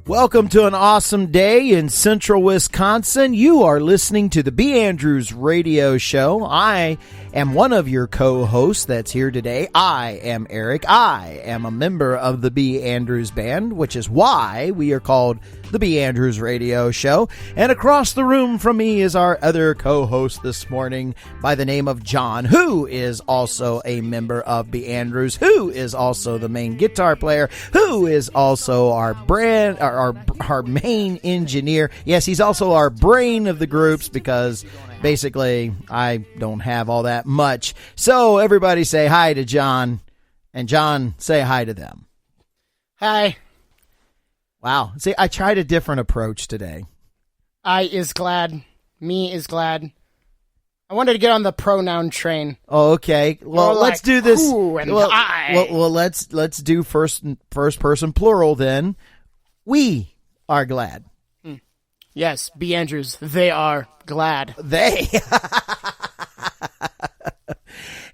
Welcome to an awesome day in central Wisconsin. You are listening to the B. Andrews Radio Show. I am one of your co-hosts that's here today. I am Eric. I am a member of the B. Andrews Band, which is why we are called the B. Andrews Radio Show. And across the room from me is our other co-host this morning by the name of John, who is also a member of B. Andrews, who is also the main guitar player, who is also our main engineer. Yes, he's also our brain of the groups because basically I don't have all that much. So everybody say hi to John, and John, say hi to them. Hi. Wow. See, I tried a different approach today. I is glad. Me is glad. I wanted to get on the pronoun train. Oh, okay. Well, let's do this. Who and I. Well, let's do first person plural then. We are glad. Yes, B. Andrews. They are glad. They.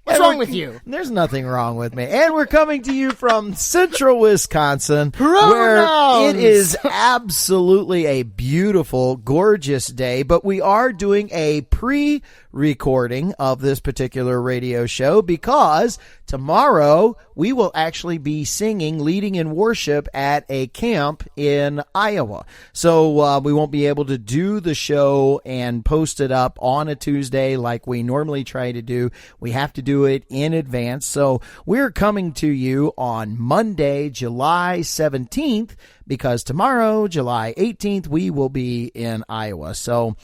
What's wrong with you? There's nothing wrong with me. And we're coming to you from central Wisconsin, Pronouns! where it is absolutely a beautiful, gorgeous day, but we are doing a pre-recording of this particular radio show because tomorrow we will actually be singing, leading in worship at a camp in Iowa. So we won't be able to do the show and post it up on a Tuesday like we normally try to do. We have to do it in advance. So we're coming to you on Monday, July 17th, because tomorrow, July 18th, we will be in Iowa. So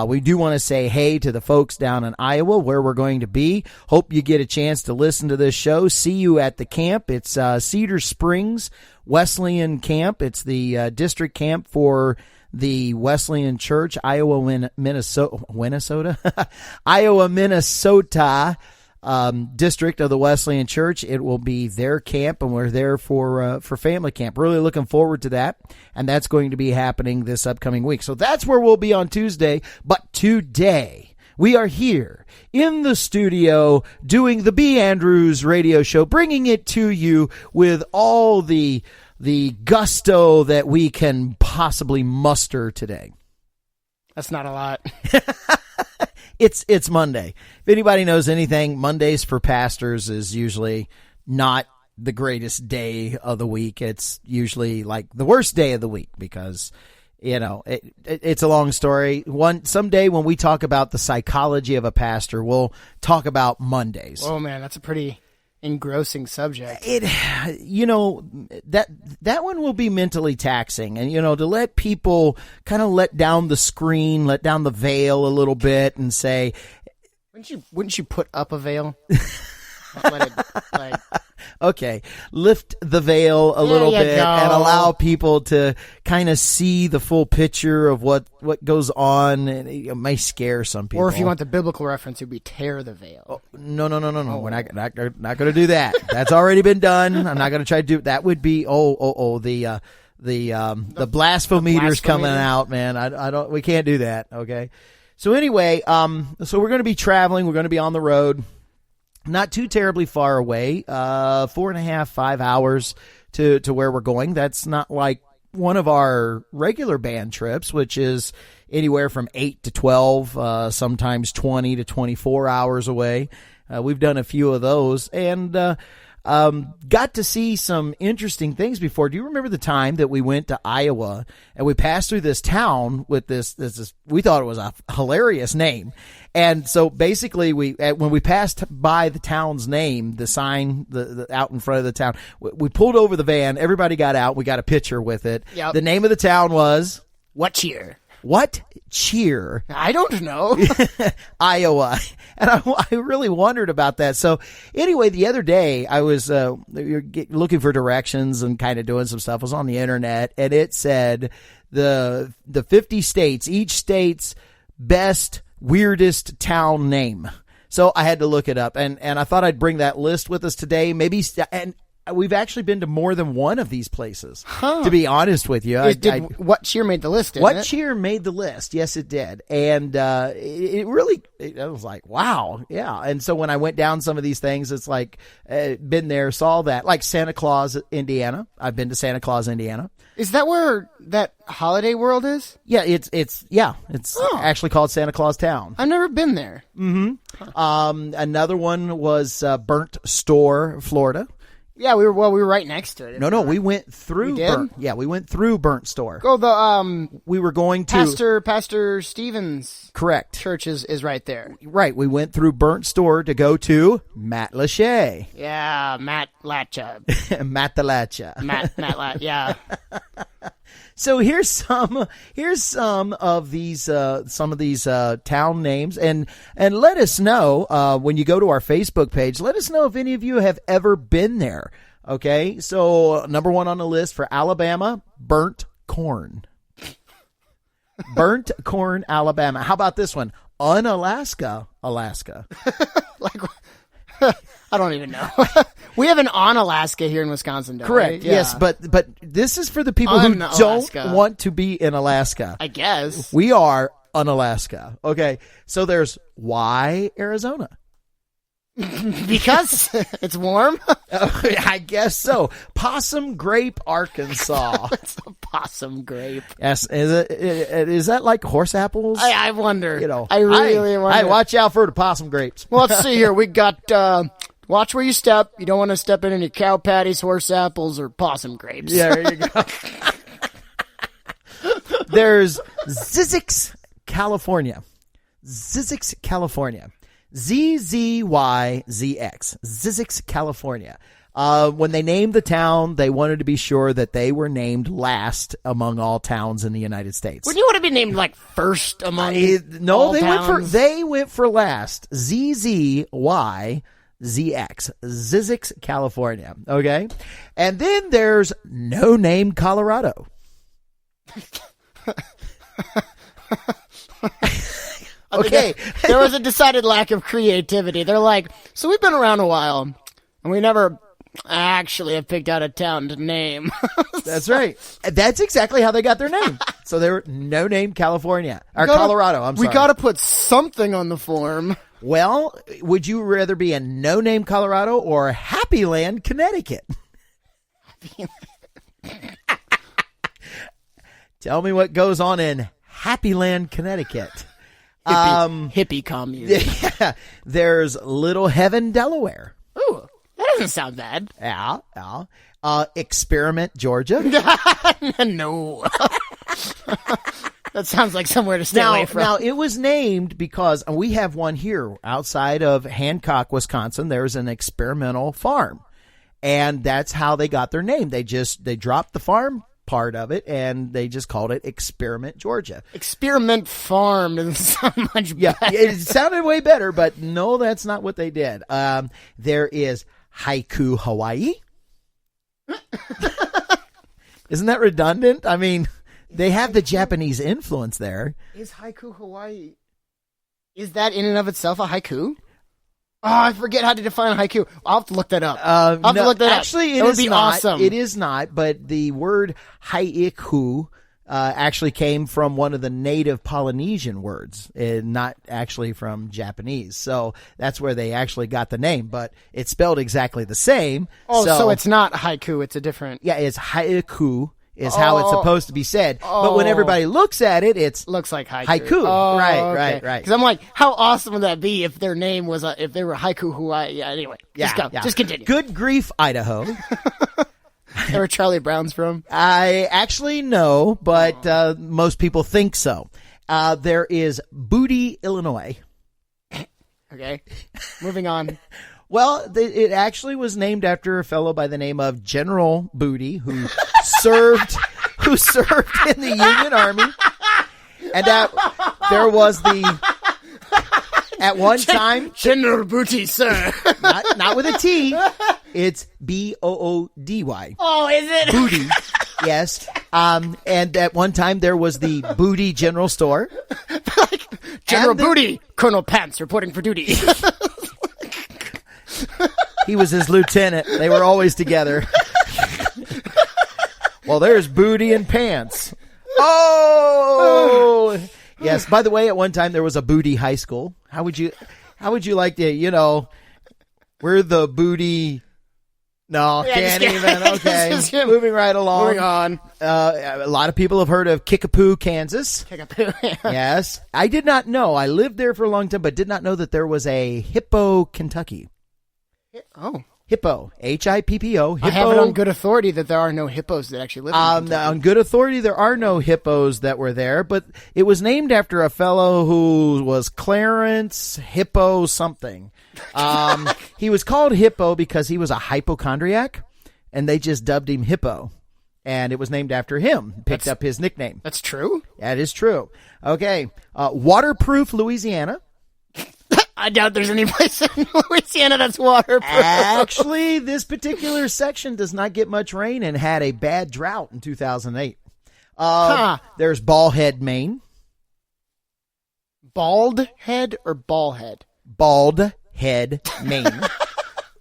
we do want to say hey to the folks down in Iowa where we're going to be. Hope you get a chance to listen to this show. See you at the camp. It's Cedar Springs Wesleyan Camp. It's the district camp for the Wesleyan Church, Iowa, Minnesota, Iowa, Minnesota district of the Wesleyan Church. It will be their camp, and we're there for family camp. Really looking forward to that, and that's going to be happening this upcoming week. So that's where we'll be on Tuesday. But today we are here in the studio doing the B. Andrews Radio Show, bringing it to you with all the gusto that we can possibly muster today. That's not a lot. It's Monday. If anybody knows anything, Mondays for pastors is usually not the greatest day of the week. It's usually like the worst day of the week because, you know, it's a long story. Someday when we talk about the psychology of a pastor, we'll talk about Mondays. Oh man, that's a pretty engrossing subject. That one will be mentally taxing, and to let people kind of let down the screen, let down the veil a little bit, and say, wouldn't you put up a veil? Let it, okay, lift the veil a little bit and allow people to kind of see the full picture of what goes on. It may scare some people. Or if you want the biblical reference, it would be tear the veil. Oh, no. We're not going to do that. That's already been done. I'm not going to try to do it. That would be the blasphemeters coming out, man. We can't do that. Okay. So anyway, so we're going to be traveling. We're going to be on the road. Not too terribly far away, 4.5, 5 hours to where we're going. That's not like one of our regular band trips, which is anywhere from 8 to 12, sometimes 20 to 24 hours away. We've done a few of those and got to see some interesting things before. Do you remember the time that we went to Iowa and we passed through this town with this we thought it was a hilarious name. And so basically when we passed by the town's name, the sign the out in front of the town, we pulled over the van, everybody got out, we got a picture with it. Yep. The name of the town was What Cheer? What Cheer? I don't know. Iowa. And I really wondered about that. So anyway, the other day I was looking for directions and kind of doing some stuff. I was on the internet and it said the 50 states, each state's best weirdest town name. So I had to look it up and I thought I'd bring that list with us today. Maybe, and we've actually been to more than one of these places. To be honest with you, What Cheer made the list? What Cheer made the list? Yes, it did, and it really. I was like, wow, yeah. And so when I went down some of these things, it's like been there, saw that, like Santa Claus, Indiana. I've been to Santa Claus, Indiana. Is that where that Holiday World is? Yeah, it's actually called Santa Claus Town. I've never been there. Another one was Burnt Store, Florida. Yeah, we were right next to it. No, we went through. We did? We went through Burnt Store. Oh, the We were going to Pastor Stevens. Correct. Church is right there. Right, we went through Burnt Store to go to Matt Lachey. Yeah, Matt Latcha. Matt the Latcha. Matt Latcha. Yeah. So here's some of these town names, and let us know when you go to our Facebook page. Let us know if any of you have ever been there. Okay, so number 1 on the list for Alabama, Burnt Corn. Burnt Corn, Alabama. How about this one? Unalaska, Alaska. I don't even know. We have an Onalaska here in Wisconsin, don't Correct. we? Yeah. Yes, but this is for the people who don't want to be in Alaska. I guess. We are Unalaska. Okay. So there's why Arizona? Because it's warm? I guess so. Possum Grape, Arkansas. It's a possum grape. Yes. Is that like horse apples? I wonder. You know, I really wonder. Hey, watch out for the possum grapes. Well, let's see here. We got watch where you step. You don't want to step in any cow patties, horse apples, or possum grapes. Yeah, there you go. There's Zzyzx, California. Zzyzx, California. ZZYZX. Zzyzx, California. When they named the town, they wanted to be sure that they were named last among all towns in the United States. Wouldn't you want to be named like first among all towns? They went for last. ZZYZX. Zzyzx, California. Okay? And then there's No Name, Colorado. Okay. There was a decided lack of creativity. They're like, so we've been around a while, and we never actually have picked out a town to name. That's right. That's exactly how they got their name. So they were No Name, California. Or Colorado, I'm sorry. We got to put something on the form. Well, would you rather be in No Name, Colorado, or Happy Land, Connecticut? Tell me what goes on in Happy Land, Connecticut. Hippie commune. Yeah, there's Little Heaven, Delaware. Ooh, that doesn't sound bad. Yeah. Experiment, Georgia. No. That sounds like somewhere to stay away from. Now, it was named because we have one here outside of Hancock, Wisconsin. There's an experimental farm, and that's how they got their name. They dropped the farm part of it, and they just called it Experiment, Georgia. Experiment Farm doesn't sound much better. Yeah, it sounded way better, but no, that's not what they did. There is Haiku, Hawaii. Isn't that redundant? I mean, they have the Japanese influence there. Is Haiku Hawaii? Is that in and of itself a haiku? Oh, I forget how to define haiku. I'll have to look that up. Actually, it would is be not. awesome. It is not, but the word haiku actually came from one of the native Polynesian words, not actually from Japanese. So that's where they actually got the name, but it's spelled exactly the same. Oh, so it's not haiku. It's a different... Yeah, it's haiku. Is how it's supposed to be said. But when everybody looks at it, it looks like haiku. Haiku. Oh, right. Because I'm like, how awesome would that be if their name was, if they were Haiku Hawaii? Yeah, anyway. Just go. Just continue. Good grief, Idaho. Where Charlie Brown's from? I actually know, but most people think so. There is Booty, Illinois. Okay. Moving on. Well, it actually was named after a fellow by the name of General Booty, who served in the Union Army, and there was at one time General Booty, sir. not with a T. It's Boody. Oh, is it Booty? Yes. And at one time there was the Booty General Store. General Booty, Colonel Pants reporting for duty. He was his lieutenant. They were always together. Well, there's Booty and Pants. Oh, yes. By the way, at one time there was a Booty High School. How would you like to, we're the Booty. No, can't even. Okay, moving right along. Moving on. A lot of people have heard of Kickapoo, Kansas. Kickapoo. Yes. I did not know. I lived there for a long time, but did not know that there was a Hippo, Kentucky. Oh. Hippo. Hippo. I have it on good authority that there are no hippos that actually live in Kentucky. On good authority, there are no hippos that were there, but it was named after a fellow who was Clarence Hippo something. He was called Hippo because he was a hypochondriac, and they just dubbed him Hippo. And it was named after him. Picked up his nickname. That's true? That is true. Okay. Waterproof, Louisiana. I doubt there's any place in Louisiana that's waterproof. Actually, this particular section does not get much rain and had a bad drought in 2008. There's Bald Head, Maine. Bald head or ball head? Bald Head, Maine.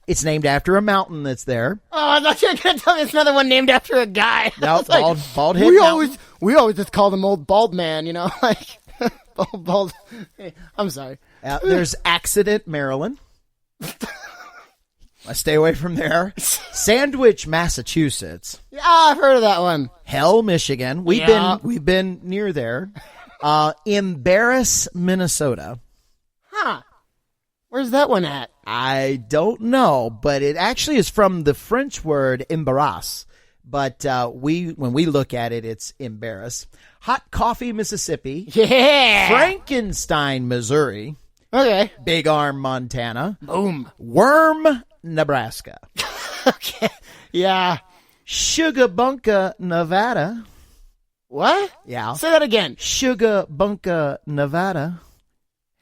It's named after a mountain that's there. Oh, I thought you were going to tell me it's another one named after a guy. No, Bald Head we Mountain. We always just call them old bald man, like bald. I'm sorry. There's Accident, Maryland. I stay away from there. Sandwich, Massachusetts. Yeah, I've heard of that one. Hell, Michigan. We've been near there. Embarrass, Minnesota. Huh. Where's that one at? I don't know, but it actually is from the French word embarrass. But when we look at it, it's embarrass. Hot Coffee, Mississippi. Yeah. Frankenstein, Missouri. Okay. Big Arm, Montana. Boom. Worm, Nebraska. Okay. Yeah. Sugarbunka, Nevada. What? Yeah. Say that again. Sugarbunka, Nevada.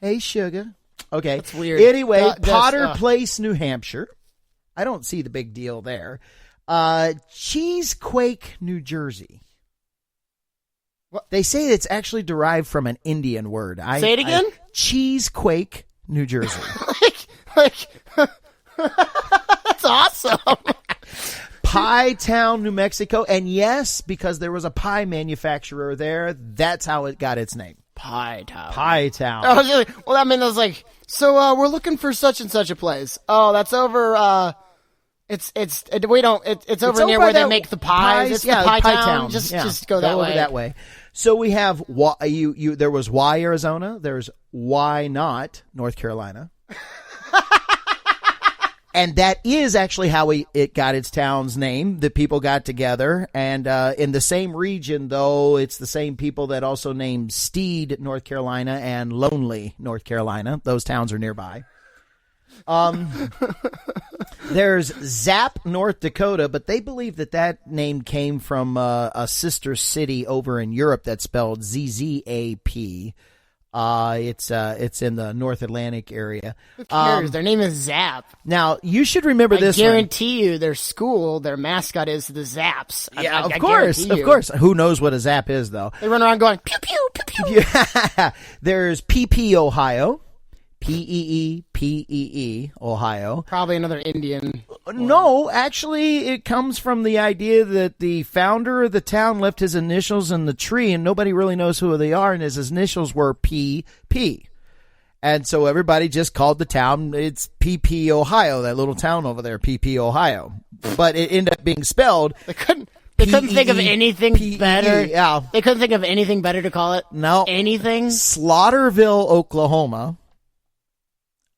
Hey, Sugar. Okay. That's weird. Anyway, Potter Place, New Hampshire. I don't see the big deal there. Cheesequake, New Jersey. What? They say it's actually derived from an Indian word. Say it again? Cheesequake, New Jersey. That's awesome. Pie Town, New Mexico. And yes, because there was a pie manufacturer there, that's how it got its name. Pie Town. Pie Town. I was like, well, I mean, I was like, so we're looking for such and such a place. Oh, that's over. It's over near where they make the pies. It's the Pie Town. Just go that way. That way. So we have there was Y, Arizona. There's Why Not, North Carolina. And that is actually how it got its town's name. The people got together, and in the same region, though, it's the same people that also named Steed, North Carolina, and Lonely, North Carolina. Those towns are nearby. There's Zap, North Dakota, but they believe that name came from a sister city over in Europe that's spelled ZZAP. It's in the North Atlantic area. Who cares? Their name is Zap. Now, you should remember this I guarantee you their school, their mascot is the Zaps. Yeah, of course. Who knows what a Zap is, though? They run around going, pew, pew, pew, pew. Yeah. There's PP, Ohio. P-E-E, Ohio. Probably another Indian. No, actually, it comes from the idea that the founder of the town left his initials in the tree, and nobody really knows who they are, and his initials were P.P. And so everybody just called the town, it's P.P., Ohio, that little town over there, P.P., Ohio. But it ended up being spelled... They couldn't think of anything better. Yeah. They couldn't think of anything better to call it? No. Anything? Slaughterville, Oklahoma.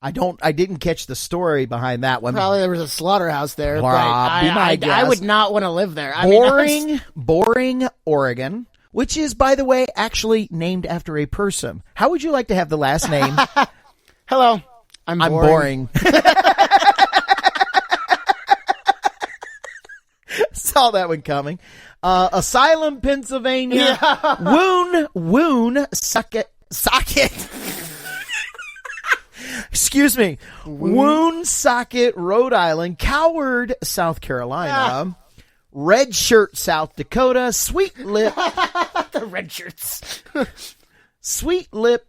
I didn't catch the story behind that one. Probably there was a slaughterhouse there, but I would not want to live there. Boring, Oregon, which is, by the way, actually named after a person. How would you like to have the last name? Hello, I'm boring. Saw that one coming. Asylum, Pennsylvania. Yeah. Woon, Socket. Excuse me. Woonsocket, Rhode Island. Coward, South Carolina. Red Shirt, South Dakota. Sweet Lip. The red shirts. Sweet Lip.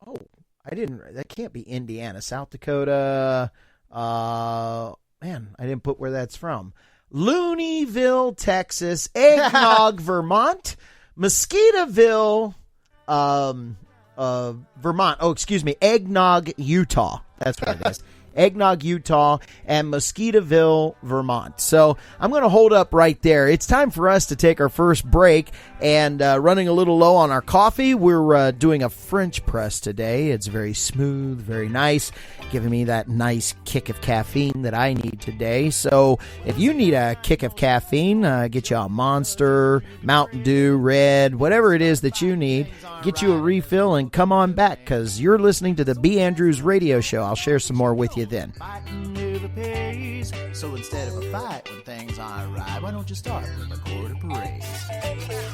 Oh, that can't be Indiana. South Dakota. Man, I didn't put where that's from. Looneyville, Texas. Eggnog, Vermont. Mosquitaville, Vermont. Oh, excuse me. Eggnog, Utah. That's what it is. Eggnog, Utah, and Mosquitaville, Vermont. So I'm going to hold up right there. It's time for us to take our first break, and running a little low on our coffee. We're doing a French press today. It's very smooth, very nice, giving me that nice kick of caffeine that I need today. So if you need a kick of caffeine, get you a Monster, Mountain Dew, Red, whatever it is that you need, get you a refill and come on back, because you're listening to the B. Andrews Radio Show. I'll share some more with you then. So instead of a fight when things aren't right, why don't you start with a quarter parade?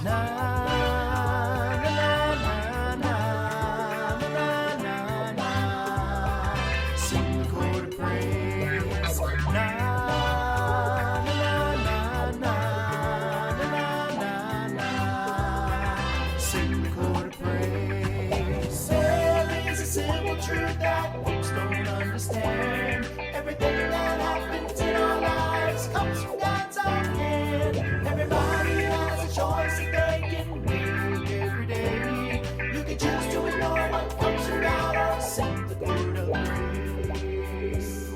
Na, na, na, na, na, na, na. Sing the quarter praise. Na, na, na, na, na, na, na. Sing the quarter praise. There is a simple truth that folks don't understand. Everything that happens in our lives comes from God's own hand. Everybody has a choice that they can make every day. You can choose to ignore what comes around or sing the word of praise.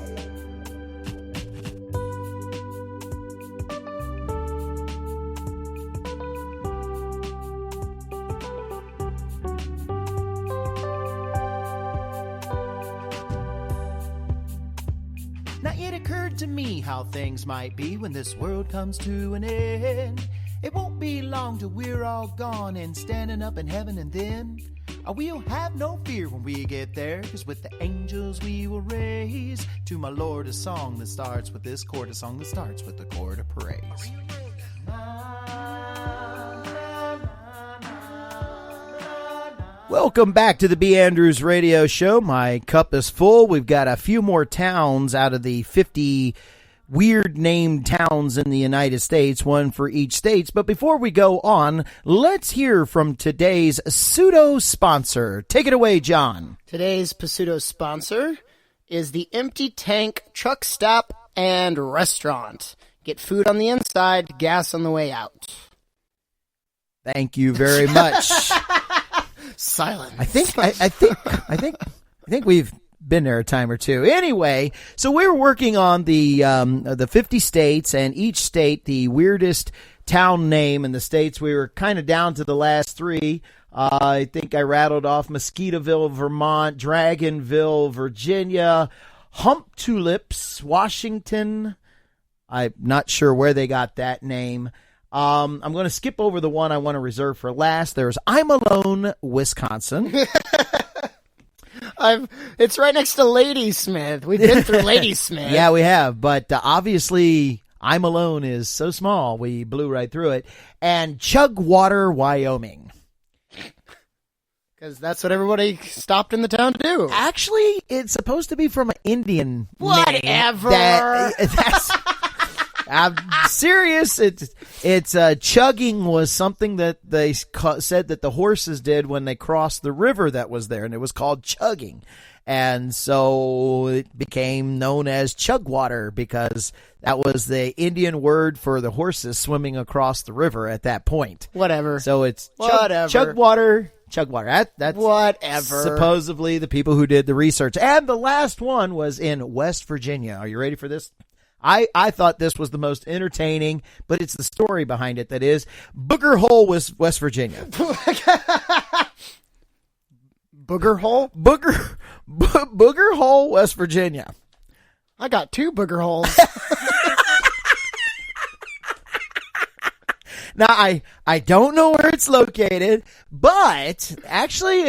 Not yet occurred to me how things might be when this world comes to an end. It won't be long till we're all gone and standing up in heaven, and then we'll have no fear when we get there, 'cause with the angels we will raise to my Lord a song that starts with this chord, a song that starts with the chord of praise. Welcome back to the B. Andrews Radio Show. My cup is full. We've got a few more towns out of the 50 weird named towns in the United States, one for each state. But before we go on, let's hear from today's pseudo sponsor. Take it away, John. Today's pseudo sponsor is the Empty Tank Truck Stop and Restaurant. Get food on the inside, gas on the way out. Thank you very much. Silence. I think we've been there a time or two. Anyway, so we're working on the 50 states, and each state the weirdest town name in the states. We were kind of down to the last three. I think I rattled off Mosquitaville, Vermont, Dragonville, Virginia, Hump Tulips, Washington. I'm not sure where they got that name. I'm going to skip over the one I want to reserve for last. There's I'm Alone, Wisconsin. It's right next to Ladysmith. We've been through Ladysmith. Yeah, we have. But obviously, I'm Alone is so small, we blew right through it. And Chugwater, Wyoming. Because that's what everybody stopped in the town to do. Actually, it's supposed to be from an Indian Whatever. name. That's... I'm serious. It's chugging was something that they said that the horses did when they crossed the river that was there, and it was called chugging. And so it became known as Chugwater because that was the Indian word for the horses swimming across the river at that point. Whatever. So it's Whatever. Chugwater. That's whatever. Supposedly the people who did the research. And the last one was in West Virginia. Are you ready for this? I thought this was the most entertaining, but it's the story behind it that is. Booger Hole, West Virginia. Booger Hole? Booger Hole, West Virginia. I got 2 booger holes. Now, I don't know where it's located, but actually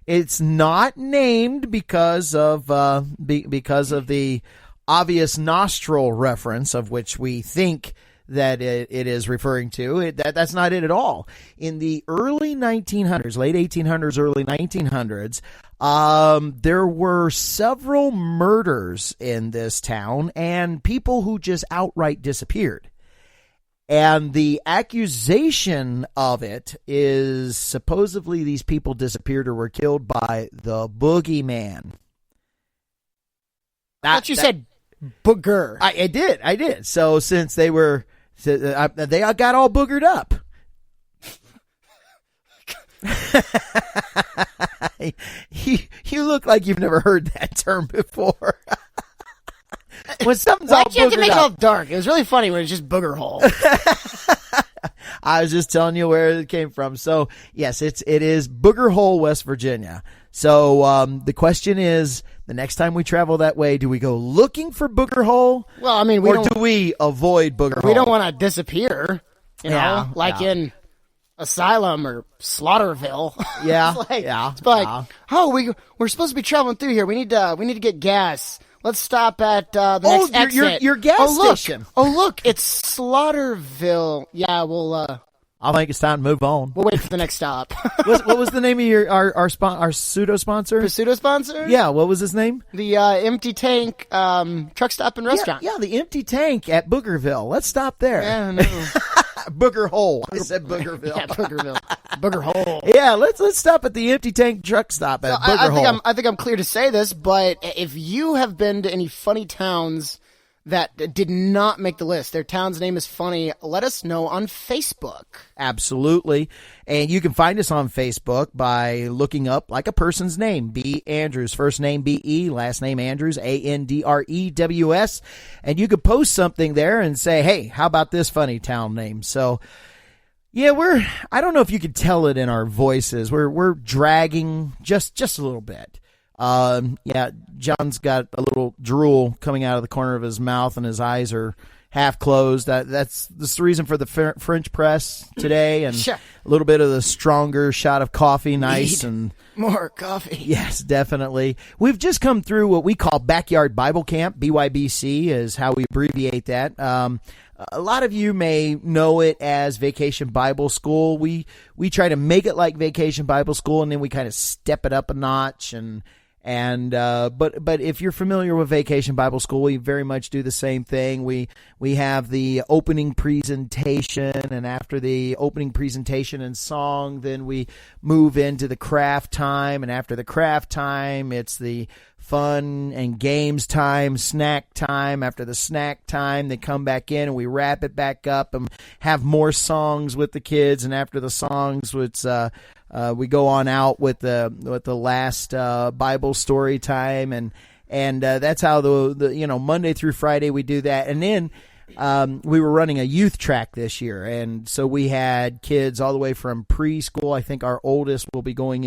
it's not named because of the obvious nostril reference, of which we think that it is referring to. That's not it at all. In the early 1900s, late 1800s, early 1900s, there were several murders in this town and people who just outright disappeared. And the accusation of it is supposedly these people disappeared or were killed by the boogeyman. I thought you said booger. I did. So since they got all boogered up. You look like you've never heard that term before. When something's all boogered up. Why'd you have to make it all dark? It was really funny when it's just booger hole. I was just telling you where it came from. So yes, it is Booger Hole, West Virginia. So the question is, the next time we travel that way, do we go looking for Booger Hole? Well, I mean, do we avoid Booger Hole? We don't want to disappear, in Asylum or Slaughterville. Yeah, it's we're supposed to be traveling through here. We need to get gas. Let's stop at the next exit. Your gas station. Look, it's Slaughterville. Yeah, I think it's time to move on. We'll wait for the next stop. What was the name of our pseudo sponsor? The pseudo sponsor? Yeah, what was his name? The Empty Tank truck stop and restaurant. Yeah, the Empty Tank at Boogerville. Let's stop there. Yeah, no. Booger Hole. I said Boogerville. Yeah, Boogerville. Booger Hole. Yeah, let's stop at the Empty Tank truck stop at Booger Hole. I think I'm clear to say this, but if you have been to any funny towns that did not make the list, their town's name is funny, let us know on Facebook. Absolutely. And you can find us on Facebook by looking up like a person's name. B. Andrews. First name B-E, last name Andrews, A-N-D-R-E-W-S. And you could post something there and say, hey, how about this funny town name? So, yeah, I don't know if you could tell it in our voices. We're dragging just a little bit. John's got a little drool coming out of the corner of his mouth and his eyes are half closed. That's the reason for the French press today, and sure. A little bit of the stronger shot of coffee, nice and more coffee. Yes, definitely. We've just come through what we call Backyard Bible Camp. BYBC is how we abbreviate that. A lot of you may know it as Vacation Bible School. We try to make it like Vacation Bible School, and then we kind of step it up a notch but if you're familiar with Vacation Bible School, we very much do the same thing. We have the opening presentation, and after the opening presentation and song, then we move into the craft time, and after the craft time, it's the fun and games time, snack time. After the snack time, they come back in and we wrap it back up and have more songs with the kids, and after the songs, it's we go on out with the last Bible story time, and that's how the Monday through Friday we do that. And then we were running a youth track this year, and so we had kids all the way from preschool. I think our oldest was going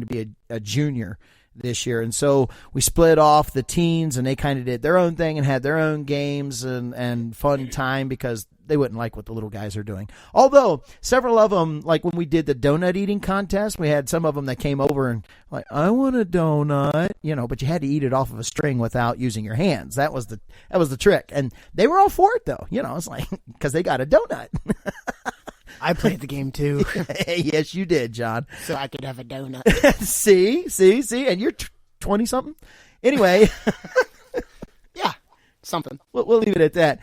to be a junior this year, and so we split off the teens, and they kind of did their own thing and had their own games and fun time, because they wouldn't like what the little guys are doing. Although several of them, like when we did the donut eating contest, we had some of them that came over and like, I want a donut, but you had to eat it off of a string without using your hands. That was the trick, and they were all for it though. It's like because they got a donut. I played the game too. Yes, you did, John. So I could have a donut. see, and you're 20-something. Anyway. Yeah, something. We'll leave it at that.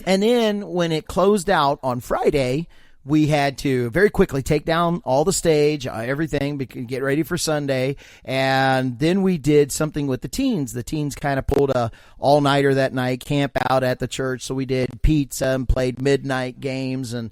And then when it closed out on Friday, we had to very quickly take down all the stage, everything, get ready for Sunday. And then we did something with the teens. The teens kind of pulled a all-nighter that night, camp out at the church. So we did pizza and played midnight games. And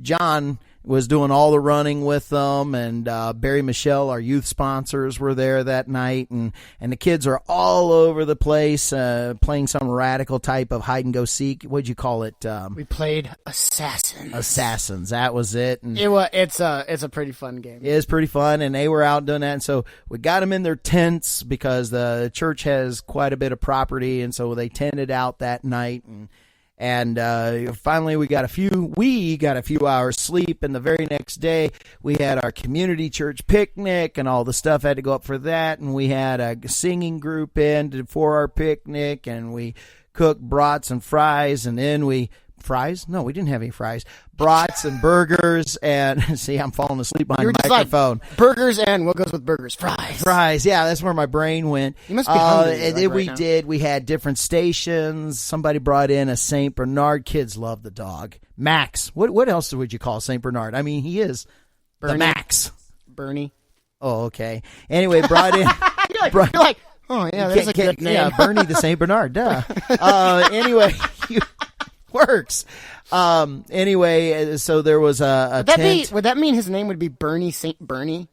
John was doing all the running with them, and Barry Michelle, our youth sponsors, were there that night, and the kids are all over the place playing some radical type of hide and go seek. What'd you call it? We played Assassins. That was it. And it's a pretty fun game. It is pretty fun, and they were out doing that, and so we got them in their tents because the church has quite a bit of property, and so they tented out that night, and finally we got a few hours sleep, and the very next day we had our community church picnic, and all the stuff had to go up for that, and we had a singing group in for our picnic, and we cooked brats and fries, and then we didn't have any fries. Brats and burgers, and see, I'm falling asleep behind the microphone. Like, burgers and what goes with burgers? Fries, yeah, that's where my brain went. You must be hungry. And then we had different stations. Somebody brought in a St. Bernard. Kids love the dog. Max. What else would you call St. Bernard? I mean, he is the Max. Bernie. Oh, okay. Anyway, brought in. You're like, Oh, yeah, that's a good name. Yeah, Bernie the St. Bernard, duh. Anyway, works. Anyway, so there was a tent. Would that mean his name would be Bernie St. Bernie?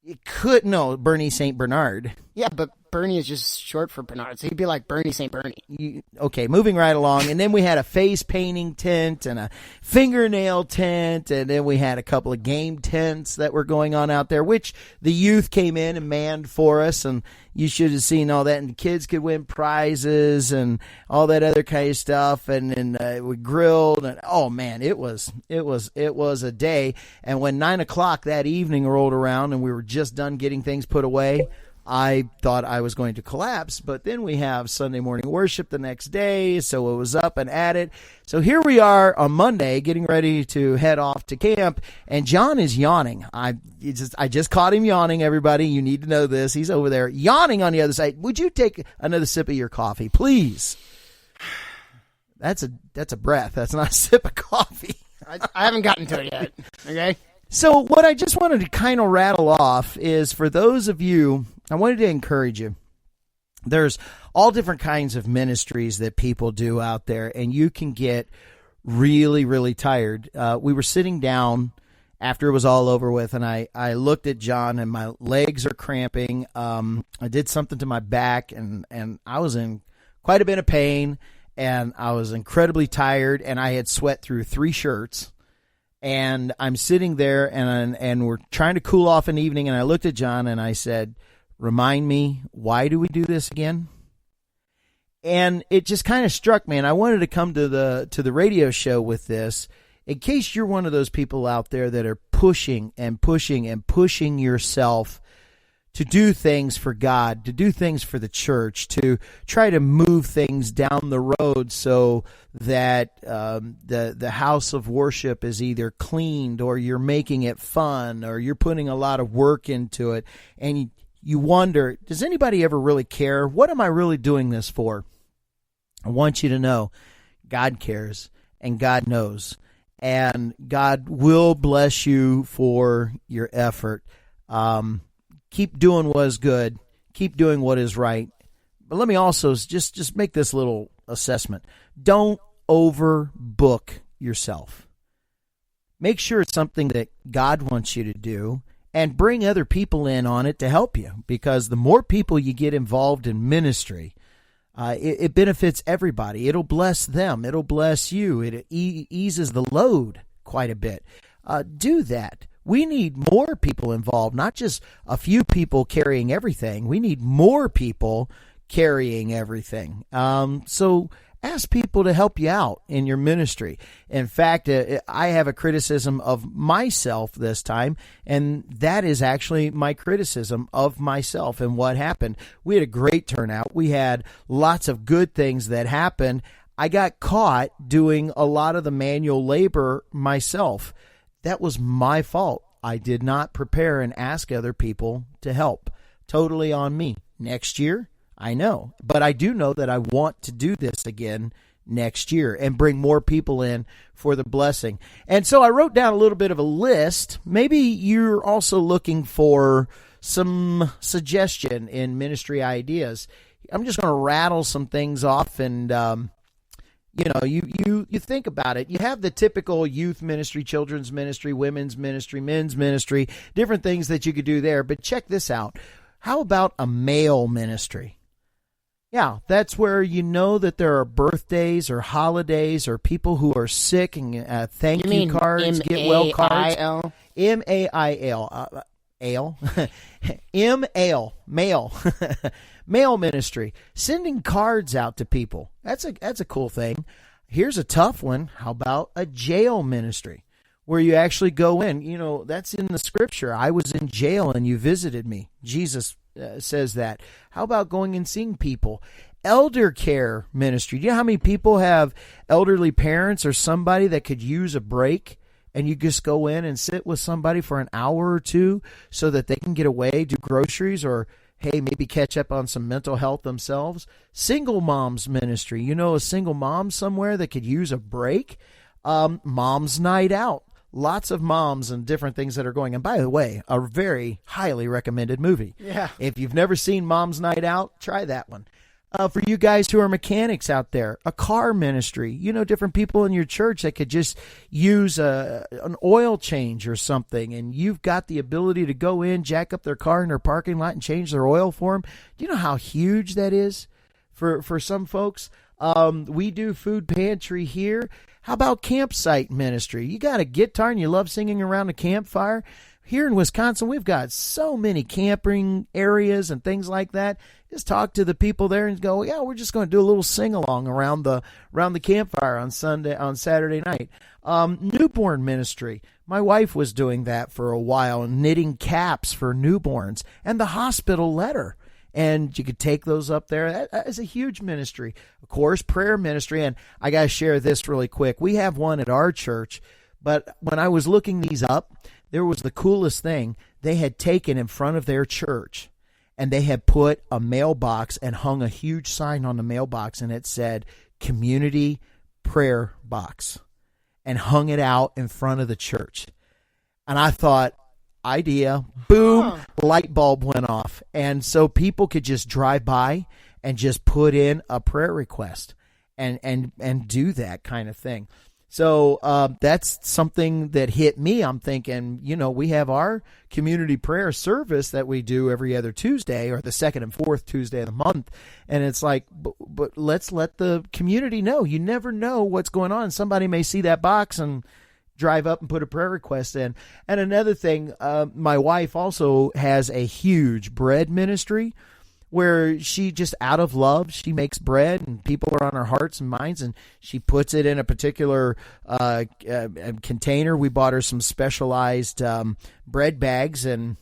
It could, no, Bernie St. Bernard. Yeah, but Bernie is just short for Bernard, so he'd be like Bernie St. Bernie. Okay, moving right along. And then we had a face painting tent and a fingernail tent, and then we had a couple of game tents that were going on out there, which the youth came in and manned for us, and you should have seen all that, and the kids could win prizes and all that other kind of stuff, and we grilled, and oh man, it was a day. And when 9:00 that evening rolled around and we were just done getting things put away, I thought I was going to collapse, but then we have Sunday morning worship the next day, so it was up and at it. So here we are on Monday, getting ready to head off to camp, and John is yawning. I just caught him yawning, everybody. You need to know this. He's over there yawning on the other side. Would you take another sip of your coffee, please? That's a breath. That's not a sip of coffee. I haven't gotten to it yet, okay? So what I just wanted to kind of rattle off is, for those of you, I wanted to encourage you. There's all different kinds of ministries that people do out there, and you can get really, really tired. We were sitting down after it was all over with, and I looked at John, and my legs are cramping. I did something to my back, and I was in quite a bit of pain, and I was incredibly tired, and I had sweat through 3 shirts. And I'm sitting there, and we're trying to cool off in the evening, and I looked at John, and I said, remind me, why do we do this again? And it just kind of struck me, and I wanted to come to the radio show with this, in case you're one of those people out there that are pushing and pushing and pushing yourself to do things for God, to do things for the church, to try to move things down the road so that the house of worship is either cleaned, or you're making it fun, or you're putting a lot of work into it, and you wonder, does anybody ever really care? What am I really doing this for? I want you to know God cares, and God knows, and God will bless you for your effort. Keep doing what is good. Keep doing what is right. But let me also just make this little assessment. Don't overbook yourself. Make sure it's something that God wants you to do, and bring other people in on it to help you, because the more people you get involved in ministry, it benefits everybody. It'll bless them. It'll bless you. It eases the load quite a bit. Do that. We need more people involved, not just a few people carrying everything. We need more people carrying everything. So ask people to help you out in your ministry. In fact, I have a criticism of myself this time, and that is actually my criticism of myself and what happened. We had a great turnout. We had lots of good things that happened. I got caught doing a lot of the manual labor myself. That was my fault. I did not prepare and ask other people to help. Totally on me. Next year, I know. But I do know that I want to do this again next year and bring more people in for the blessing. And so I wrote down a little bit of a list. Maybe you're also looking for some suggestion in ministry ideas. I'm just going to rattle some things off, and you think about it. You have the typical youth ministry, children's ministry, women's ministry, men's ministry, different things that you could do there. But check this out. How about a male ministry? Yeah, that's where you know that there are birthdays or holidays or people who are sick, and thank you cards, get well cards. M-A-I-L. Ale. M-Ale. Male. Mail ministry. Sending cards out to people. That's a cool thing. Here's a tough one. How about a jail ministry, where you actually go in? That's in the scripture. I was in jail and you visited me. Jesus says that. How about going and seeing people? Elder care ministry. Do you know how many people have elderly parents or somebody that could use a break? And you just go in and sit with somebody for an hour or two so that they can get away, do groceries, or, hey, maybe catch up on some mental health themselves. Single moms ministry. A single mom somewhere that could use a break. Mom's night out. lots of moms and different things that are going. And by the way, a very highly recommended movie. Yeah. If you've never seen Mom's Night Out, try that one. For you guys who are mechanics out there, a car ministry, different people in your church that could just use an oil change or something, and you've got the ability to go in, jack up their car in their parking lot and change their oil for them. Do you know how huge that is for some folks? We do food pantry here. How about campsite ministry? You got a guitar and you love singing around a campfire. Here in Wisconsin, we've got so many camping areas and things like that. Just talk to the people there and go, yeah, we're just going to do a little sing-along around the campfire on Saturday night. Newborn ministry. My wife was doing that for a while, knitting caps for newborns, and the hospital letter. And you could take those up there. That is a huge ministry. Of course, prayer ministry. And I got to share this really quick. We have one at our church, but when I was looking these up, there was the coolest thing. They had taken in front of their church, and they had put a mailbox and hung a huge sign on the mailbox, and it said Community Prayer Box, and hung it out in front of the church. And I thought, idea, boom, light bulb went off. And so people could just drive by and just put in a prayer request and do that kind of thing. So that's something that hit me. I'm thinking, we have our community prayer service that we do every other Tuesday, or the second and fourth Tuesday of the month. And it's like, but let's let the community know. You never know what's going on. Somebody may see that box and drive up and put a prayer request in. And another thing, my wife also has a huge bread ministry where she just, out of love, she makes bread, and people are on her hearts and minds, and she puts it in a particular container. We bought her some specialized bread bags, and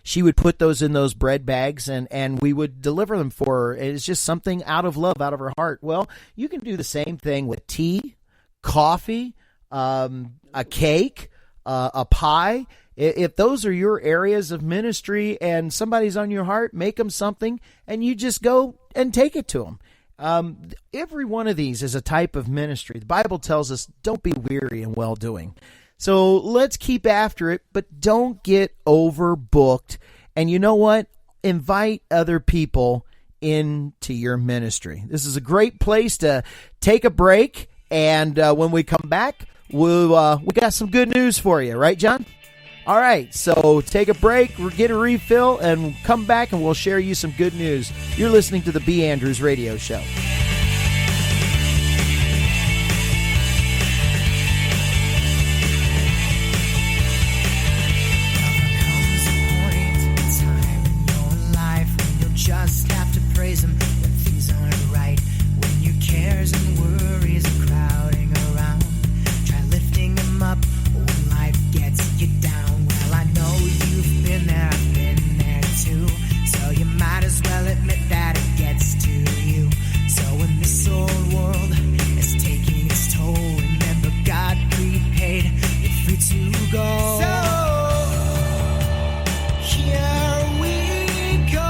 she would put those in those bread bags, and we would deliver them for her. It's just something out of love, out of her heart. Well, you can do the same thing with tea, coffee, a cake, a pie. If those are your areas of ministry and somebody's on your heart, make them something, and you just go and take it to them. Every one of these is a type of ministry. The Bible tells us, don't be weary in well-doing. So let's keep after it, but don't get overbooked. And you know what? Invite other people into your ministry. This is a great place to take a break, and when we come back, we got some good news for you. Right, John? All right, so take a break, get a refill, and come back, and we'll share you some good news. You're listening to the B. Andrews Radio Show. Just have to praise him when things aren't right, when your cares and worries are crowding around. Try lifting him up when life gets you down. Well, I know you've been there, I've been there too, so you might as well admit that it gets to you. So when this old world is taking its toll, remember God prepaid it free to go. So here we go.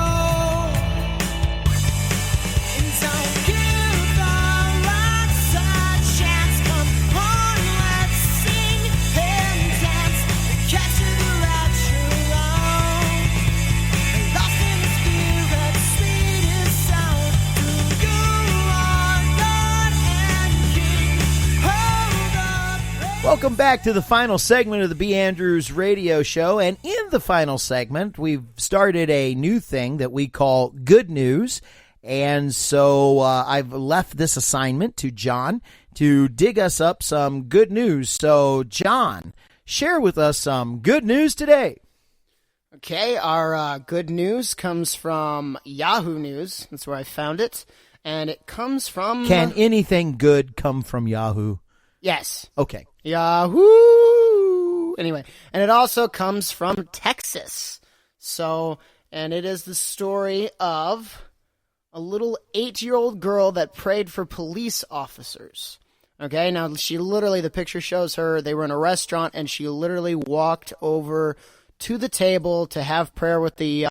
Welcome back to the final segment of the B. Andrews Radio Show. And in the final segment, we've started a new thing that we call Good News. And so I've left this assignment to John to dig us up some good news. So, John, share with us some good news today. Okay, our good news comes from Yahoo News. That's where I found it. And it comes from... Can anything good come from Yahoo? Yes. Okay. Yahoo! Anyway, and it also comes from Texas. So, and it is the story of a little 8-year-old girl that prayed for police officers. Okay, now she literally, the picture shows her, they were in a restaurant, and she literally walked over to the table to have prayer with the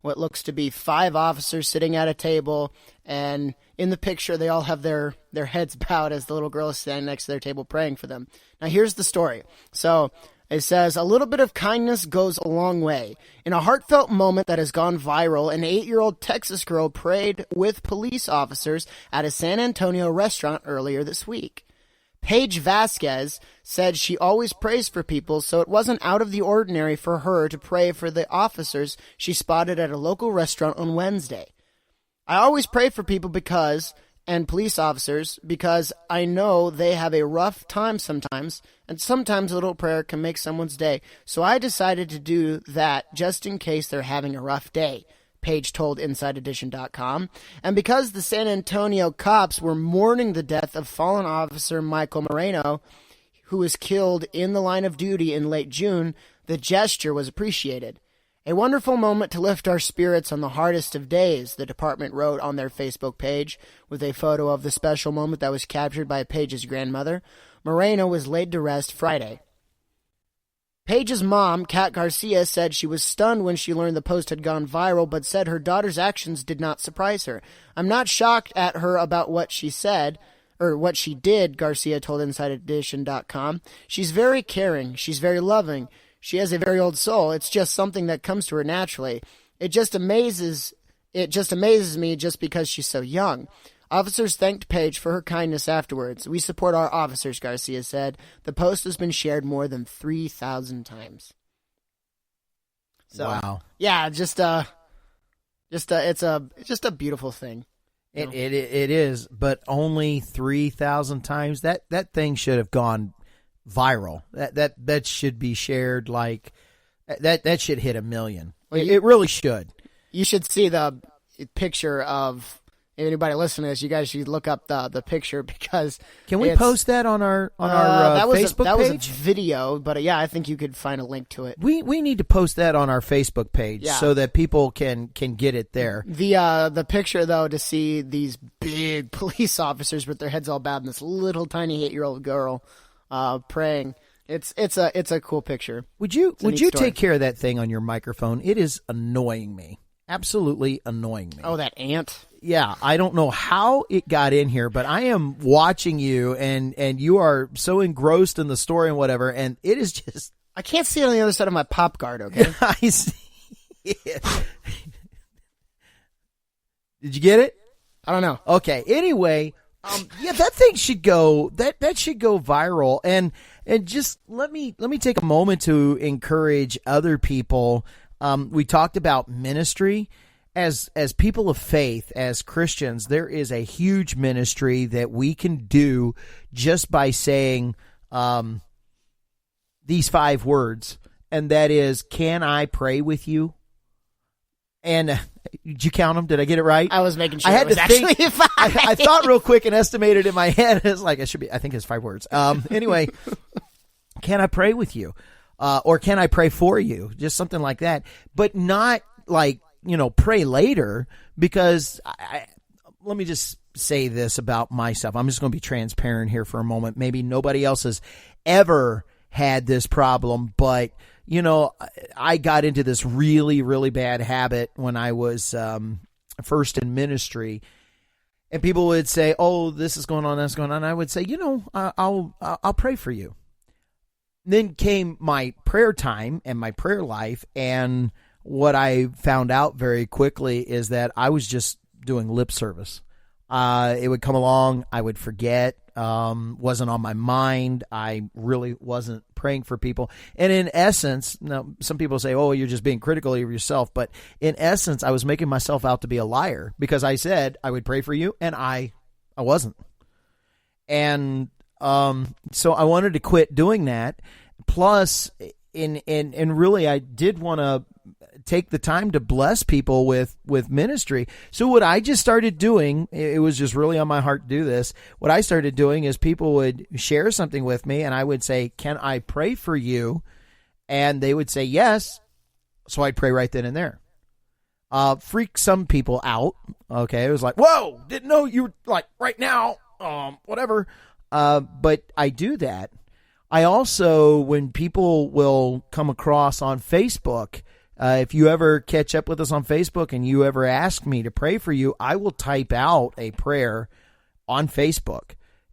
what looks to be 5 officers sitting at a table, and in the picture they all have their heads bowed as the little girl is standing next to their table praying for them. Now here's the story. So it says, a little bit of kindness goes a long way. In a heartfelt moment that has gone viral, an 8-year-old Texas girl prayed with police officers at a San Antonio restaurant earlier this week. Paige Vasquez said she always prays for people, so it wasn't out of the ordinary for her to pray for the officers she spotted at a local restaurant on Wednesday. I always pray for people and police officers, because I know they have a rough time sometimes, and sometimes a little prayer can make someone's day. So I decided to do that just in case they're having a rough day, Paige told InsideEdition.com. And because the San Antonio cops were mourning the death of fallen officer Michael Moreno, who was killed in the line of duty in late June, the gesture was appreciated. A wonderful moment to lift our spirits on the hardest of days, the department wrote on their Facebook page, with a photo of the special moment that was captured by Paige's grandmother. Moreno was laid to rest Friday. Paige's mom, Kat Garcia, said she was stunned when she learned the post had gone viral, but said her daughter's actions did not surprise her. I'm not shocked at her about what she said, or what she did, Garcia told InsideEdition.com. She's very caring. She's very loving. She has a very old soul. It's just something that comes to her naturally. It just amazes me just because she's so young. Officers thanked Paige for her kindness afterwards. We support our officers, Garcia said. The post has been shared more than 3,000 times. So, wow. Yeah, it's a beautiful thing. It is, but only 3,000 times. That thing should have gone viral. That should be shared like that should hit 1 million. It really should. You should see the picture of anybody listening to this. You guys should look up the picture, because can we post that on our Facebook page? That was a video, but yeah, I think you could find a link to it. We need to post that on our Facebook page so that people can get it there. The picture though, to see these big police officers with their heads all bowed and this little tiny 8-year-old girl praying. It's a cool picture. Would you take care of that thing on your microphone? It is annoying me. Absolutely annoying me. Oh, that ant. Yeah, I don't know how it got in here, but I am watching you, and you are so engrossed in the story and whatever, and it is just... I can't see it on the other side of my pop guard, okay? I see it. Did you get it? I don't know. Okay, anyway, that thing should go, that should go viral, and just let me take a moment to encourage other people. We talked about ministry. As people of faith, as Christians, there is a huge ministry that we can do just by saying these 5 words, and that is, can I pray with you? And did you count them? Did I get it right? I was making sure. I had to think. I thought real quick and estimated in my head. It's like I think it's 5 words. Anyway, can I pray with you? Or can I pray for you? Just something like that, but not like, pray later, because let me just say this about myself. I'm just going to be transparent here for a moment. Maybe nobody else has ever had this problem, but I got into this really, really bad habit when I was first in ministry, and people would say, "Oh, this is going on, that's going on." I would say, I'll pray for you. Then came my prayer time and my prayer life, and what I found out very quickly is that I was just doing lip service. It would come along, I would forget, wasn't on my mind. I really wasn't praying for people. And in essence, now some people say, oh, you're just being critical of yourself. But in essence, I was making myself out to be a liar, because I said I would pray for you, and I wasn't. And so I wanted to quit doing that. Plus, and really, I did want to take the time to bless people with ministry. So what I just started doing, it was just really on my heart to do this. What I started doing is people would share something with me, and I would say, can I pray for you? And they would say yes. So I'd pray right then and there. Freak some people out. Okay. It was like, whoa, didn't know you were like right now, whatever. But I do that. I also, when people will come across on Facebook If you ever catch up with us on Facebook and you ever ask me to pray for you, I will type out a prayer on Facebook.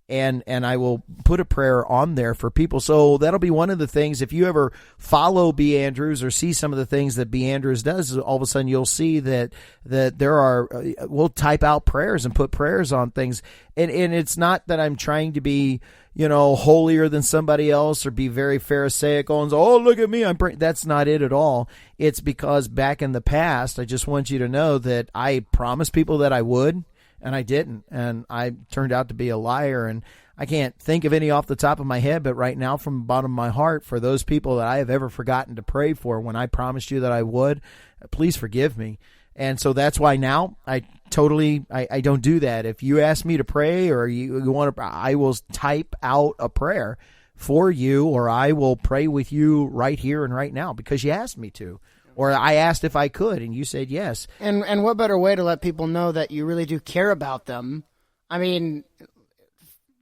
And I will put a prayer on there for people. So that'll be one of the things. If you ever follow B. Andrews or see some of the things that B. Andrews does, all of a sudden you'll see that there are, we'll type out prayers and put prayers on things. And it's not that I'm trying to be, holier than somebody else or be very Pharisaical and say, oh, look at me, I'm praying. That's not it at all. It's because back in the past, I just want you to know that I promised people that I would. And I didn't, and I turned out to be a liar, and I can't think of any off the top of my head, but right now from the bottom of my heart, for those people that I have ever forgotten to pray for when I promised you that I would, please forgive me. And so that's why now I don't do that. If you ask me to pray or you want to, I will type out a prayer for you, or I will pray with you right here and right now because you asked me to. Or I asked if I could, and you said yes. And what better way to let people know that you really do care about them? I mean,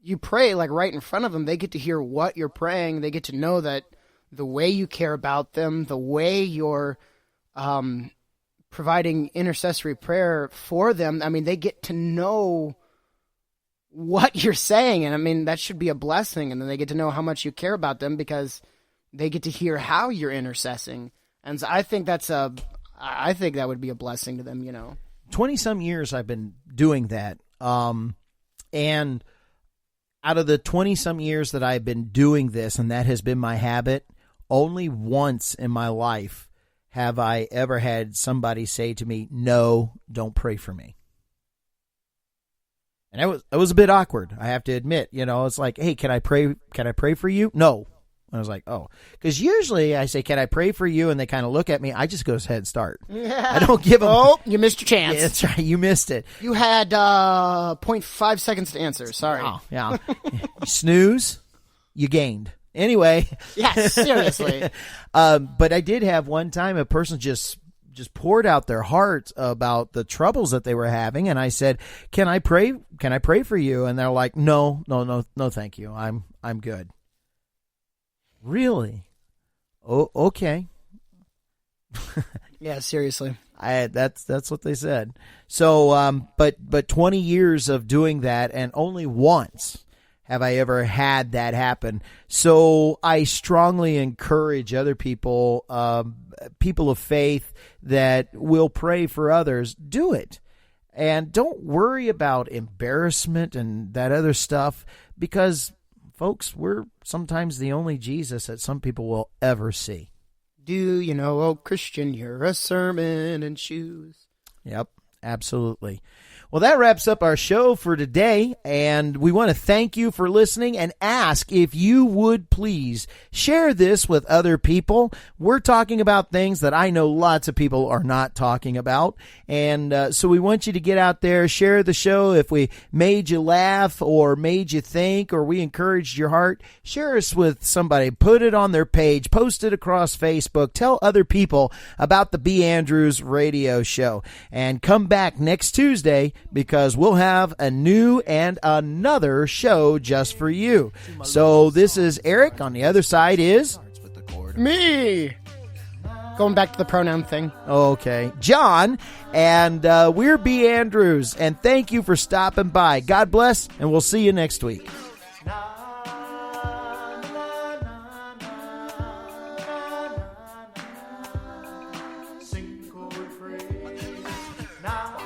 you pray like right in front of them. They get to hear what you're praying. They get to know that the way you care about them, the way you're providing intercessory prayer for them. I mean, they get to know what you're saying, and I mean that should be a blessing. And then they get to know how much you care about them because they get to hear how you're intercessing. And so I think I think that would be a blessing to them, 20-some years I've been doing that. And out of the 20-some years that I've been doing this, and that has been my habit, only once in my life have I ever had somebody say to me, no, don't pray for me. And it was a bit awkward, I have to admit. It's like, hey, can I pray for you? No. I was like, oh, because usually I say, can I pray for you? And they kind of look at me. I just go ahead and start. Yeah. I don't give them. Oh, you missed your chance. Yeah, that's right. You missed it. You had 0.5 seconds to answer. Sorry. Oh, yeah. Snooze, you gained. Anyway. Yes, seriously. But I did have one time a person just poured out their heart about the troubles that they were having. And I said, can I pray for you? And they're like, no, thank you. I'm good. Really? Oh, okay. Yeah, seriously. That's what they said. So, but 20 years of doing that, and only once have I ever had that happen. So I strongly encourage other people, people of faith that will pray for others, do it. And don't worry about embarrassment and that other stuff, because folks, we're sometimes the only Jesus that some people will ever see. Do you know, oh Christian, you're a sermon in shoes. Yep, absolutely. Well, that wraps up our show for today, and we want to thank you for listening and ask if you would please share this with other people. We're talking about things that I know lots of people are not talking about, and so we want you to get out there, share the show. If we made you laugh or made you think or we encouraged your heart, share us with somebody. Put it on their page, post it across Facebook, tell other people about the B. Andrews radio show, and come back next Tuesday, because we'll have a new and another show just for you. So this is Eric. On the other side is me. Going back to the pronoun thing. Okay. John. And we're B. Andrews. And thank you for stopping by. God bless, and we'll see you next week. Now